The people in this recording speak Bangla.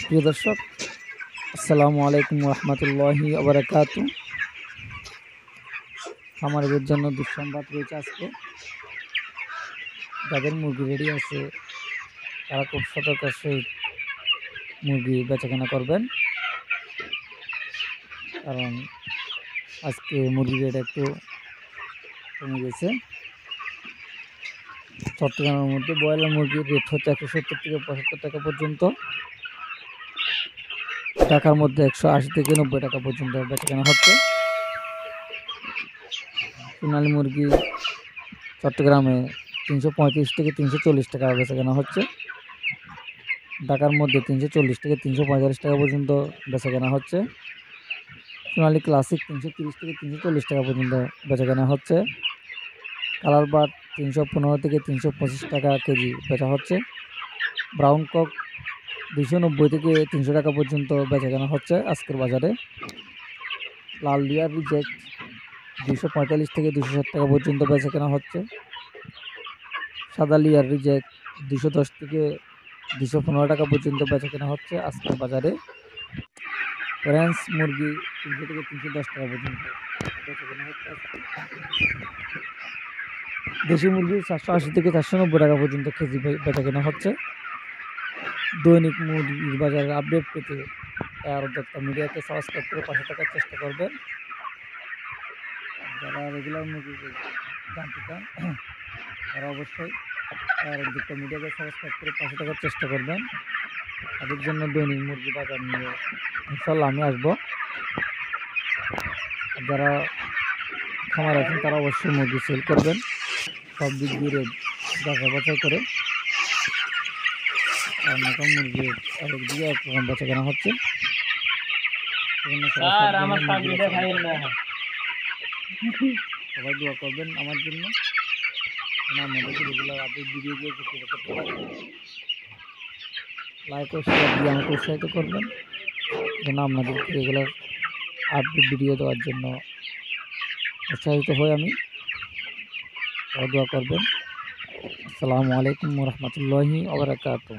প্রিয় দর্শক, আসসালামু আলাইকুম রহমতুল্লাহি ওবারাকাতু। খামারিদের জন্য দুঃসংবাদ রয়েছে আজকে। যাদের মুরগি রেডি আছে তারা খুব সতর্কের সহিত মুরগি বেচাকেনা করবেন, কারণ আজকে মুরগির রেট একটু কমে গেছে। চট্টগ্রামের মধ্যে ব্রয়লার মুরগির রেট হচ্ছে 170 থেকে 75 টাকা পর্যন্ত, ঢাকার মধ্যে 180 থেকে 90 টাকা পর্যন্ত বেচাকেনা হচ্ছে। সোনালী মুরগি চট্টগ্রামে 335 থেকে 340 টাকা বেচাকেনা হচ্ছে। ঢাকার মধ্যে 340 থেকে 345 টাকা পর্যন্ত বেচাকেনা হচ্ছে। সোনালী ক্লাসিক 330 থেকে 340 টাকা পর্যন্ত বেচাকেনা হচ্ছে। কালার বার্ড 315 থেকে 325 টাকা কেজি বেচা হচ্ছে। ব্রাউন কক 290 থেকে 300 টাকা পর্যন্ত বেচাকেনা হচ্ছে আজকের বাজারে। লাল লিয়ার রিজেক্ট 245 থেকে 260 টাকা পর্যন্ত বেচাকেনা হচ্ছে। সাদা লিয়ার রিজেক্ট 210 থেকে 215 টাকা পর্যন্ত বেচাকেনা হচ্ছে আজকের বাজারে। ফ্রেঞ্চ মুরগি 300 থেকে 310 টাকা পর্যন্ত বেচাকেনা হচ্ছে। দেশি মুরগি 480 থেকে 490 টাকা পর্যন্ত কেজি বেচাকেনা হচ্ছে। দৈনিক মুরগির বাজারের আপডেট পেতে উদ্যোক্তা মিডিয়াকে সাবস্ক্রাইব করে পাশে থাকার চেষ্টা করবেন। যারা রেগুলার মুরগি জানতে চান তারা অবশ্যই উদ্যোক্তা মিডিয়াকে সাবস্ক্রাইব করে পাশে থাকার চেষ্টা করবেন। তাদের জন্য দৈনিক মুরগি বাজার নিয়ে ইনশাল্লাহ আমি আসবো। যারা খামার আছেন তারা অবশ্যই মুরগি সেল করবেন, সব দিক দিয়ে যাচাই বাছাই করে। কারণ এখন মুরগির একদিকে একরকম বেচাকেনা হচ্ছে। সবাই দোয়া করবেন আমার জন্য, আমাদেরকে রেগুলার আপডেট ভিডিও দিয়ে করতে পারি। লাইক ও শেয়ার দিয়ে আমাকে উৎসাহিত করবেন যেন আপনাদেরকে রেগুলার আপডেট ভিডিও দেওয়ার জন্য উৎসাহিত হই আমি। সবাই দোয়া করবেন। আসসালামু আলাইকুম রহমতুল্লাহি ওয়া বারাকাতুহু।